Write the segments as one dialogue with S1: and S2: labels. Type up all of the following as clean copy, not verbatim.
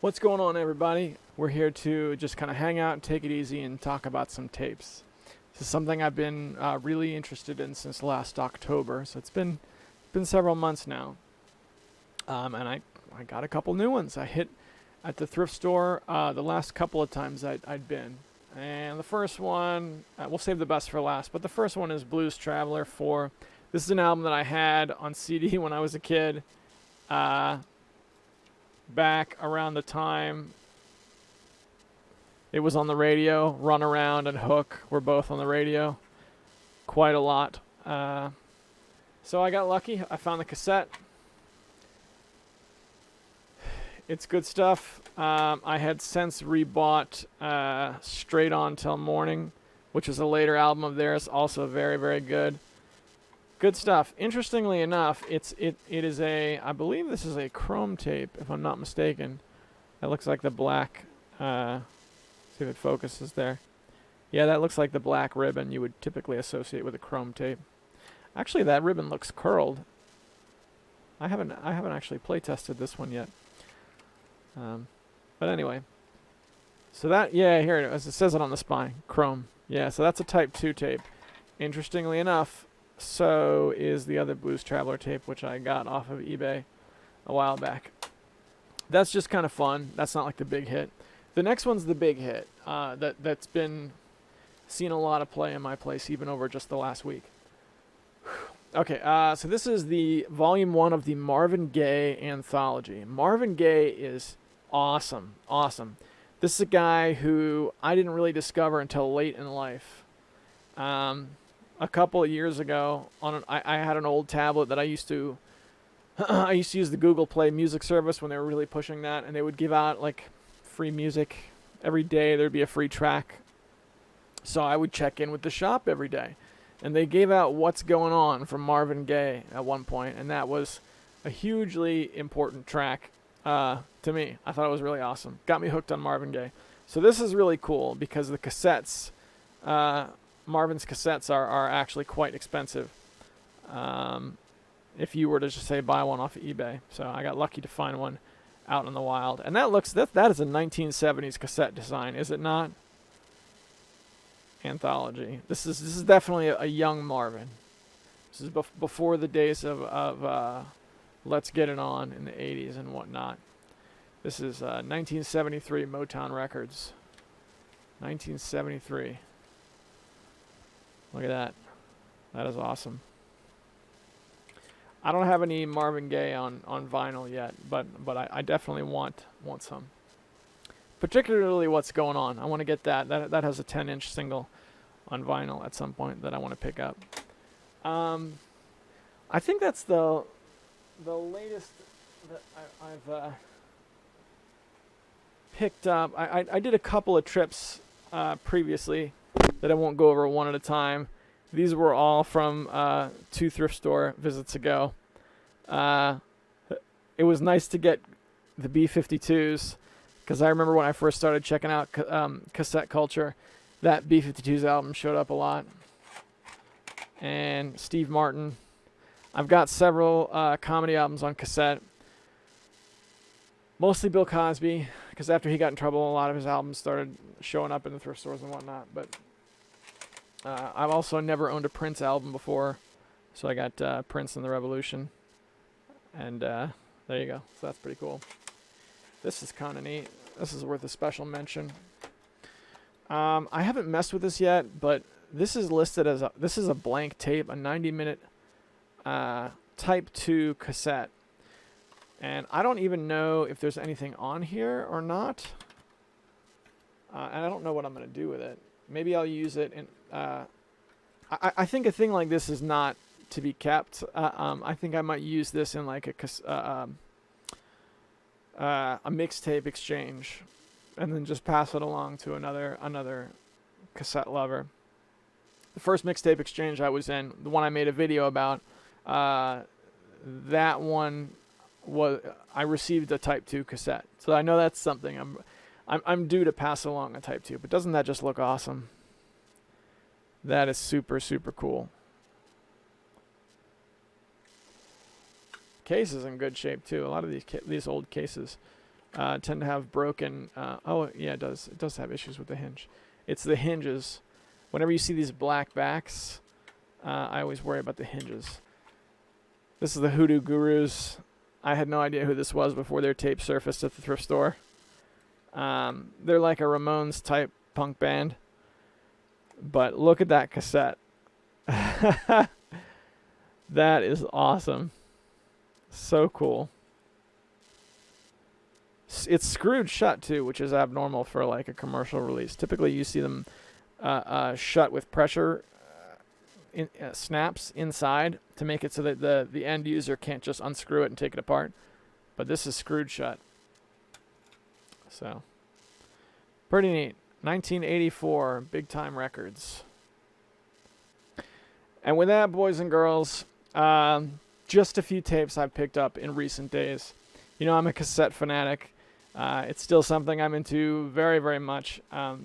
S1: What's going on, everybody? We're here to just kind of hang out, take it easy, and talk about some tapes. This is something I've been really interested in since last October, so it's been several months now. And I got a couple new ones. I hit at the thrift store the last couple of times I'd been. And the first one, we'll save the best for last, but the first one is Blues Traveler 4. This is an album that I had on CD when I was a kid. Back around the time it was on the radio. Run Around and Hook were both on the radio quite a lot. So I got lucky. I found the cassette. It's good stuff. I had since rebought Straight On Till Morning, which is a later album of theirs, also very, very good. Good stuff. Interestingly enough, it is I believe this is a chrome tape, if I'm not mistaken. That looks like the black, see if it focuses there. Yeah, that looks like the black ribbon you would typically associate with a chrome tape. Actually, that ribbon looks curled. I haven't actually play tested this one yet. But anyway. So that, yeah, here it is. It says it on the spine, chrome. Yeah, so that's a Type 2 tape. Interestingly enough, so is the other Blues Traveler tape, which I got off of eBay a while back. That's just kind of fun. That's not like the big hit. The next one's the big hit that's been seen a lot of play in my place, even over just the last week. Okay, so this is the Volume 1 of the Marvin Gaye anthology. Marvin Gaye is awesome, awesome. This is a guy who I didn't really discover until late in life. A couple of years ago, I had an old tablet that I used to I used to use the Google Play music service when they were really pushing that, and they would give out like free music every day. There'd be a free track. So I would check in with the shop every day, and they gave out What's Going On from Marvin Gaye at one point, and that was a hugely important track to me. I thought it was really awesome. Got me hooked on Marvin Gaye. So this is really cool because the cassettes, Marvin's cassettes are actually quite expensive. If you were to just say buy one off of eBay. So I got lucky to find one out in the wild. And that is a 1970s cassette design, is it not? Anthology. This is definitely a young Marvin. This is before the days of Let's Get It On in the 80s and whatnot. This is 1973 Motown Records. 1973. Look at that. That is awesome. I don't have any Marvin Gaye on vinyl yet, but I definitely want some. Particularly What's Going On. I want to get that. That has a 10-inch single on vinyl at some point that I want to pick up. I think that's the latest that I've picked up. I did a couple of trips previously that I won't go over one at a time. These were all from 2 thrift store visits ago. It was nice to get the B-52s, because I remember when I first started checking out cassette culture, that B-52s album showed up a lot. And Steve Martin. I've got several comedy albums on cassette. Mostly Bill Cosby, because after he got in trouble, a lot of his albums started showing up in the thrift stores and whatnot. But I've also never owned a Prince album before, so I got Prince and the Revolution. And there you go. So that's pretty cool. This is kind of neat. This is worth a special mention. I haven't messed with this yet, but this is listed as this is a blank tape, a 90-minute Type 2 cassette. And I don't even know if there's anything on here or not. And I don't know what I'm going to do with it. Maybe I'll use it in... I think a thing like this is not to be kept. I think I might use this in like a Mixtape Exchange, and then just pass it along to another cassette lover. The first Mixtape Exchange I was in, the one I made a video about, that one I received a Type 2 cassette, so I know that's something I'm due to pass along a Type 2. But doesn't that just look awesome? That is super, super cool. Case is in good shape too. A lot of these old cases tend to have broken. It does. It does have issues with the hinge. It's the hinges. Whenever you see these black backs, I always worry about the hinges. This is the Hoodoo Gurus. I had no idea who this was before their tape surfaced at the thrift store. They're like a Ramones type punk band. But look at that cassette. That is awesome. So cool. It's screwed shut too, which is abnormal for like a commercial release. Typically you see them shut with pressure snaps inside to make it so that the end user can't just unscrew it and take it apart. But this is screwed shut. So, pretty neat. 1984, Big Time Records. And with that, boys and girls, just a few tapes I've picked up in recent days. You know, I'm a cassette fanatic. It's still something I'm into very, very much. I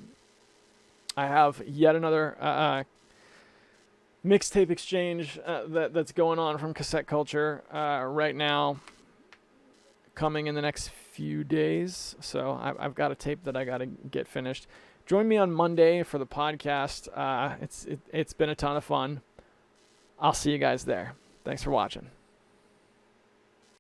S1: have yet another Mixtape Exchange that's going on from Cassette Culture right now, coming in the next few days. So I've got a tape that I got to get finished. Join me on Monday for the podcast. It's been a ton of fun. I'll see you guys there. Thanks for watching.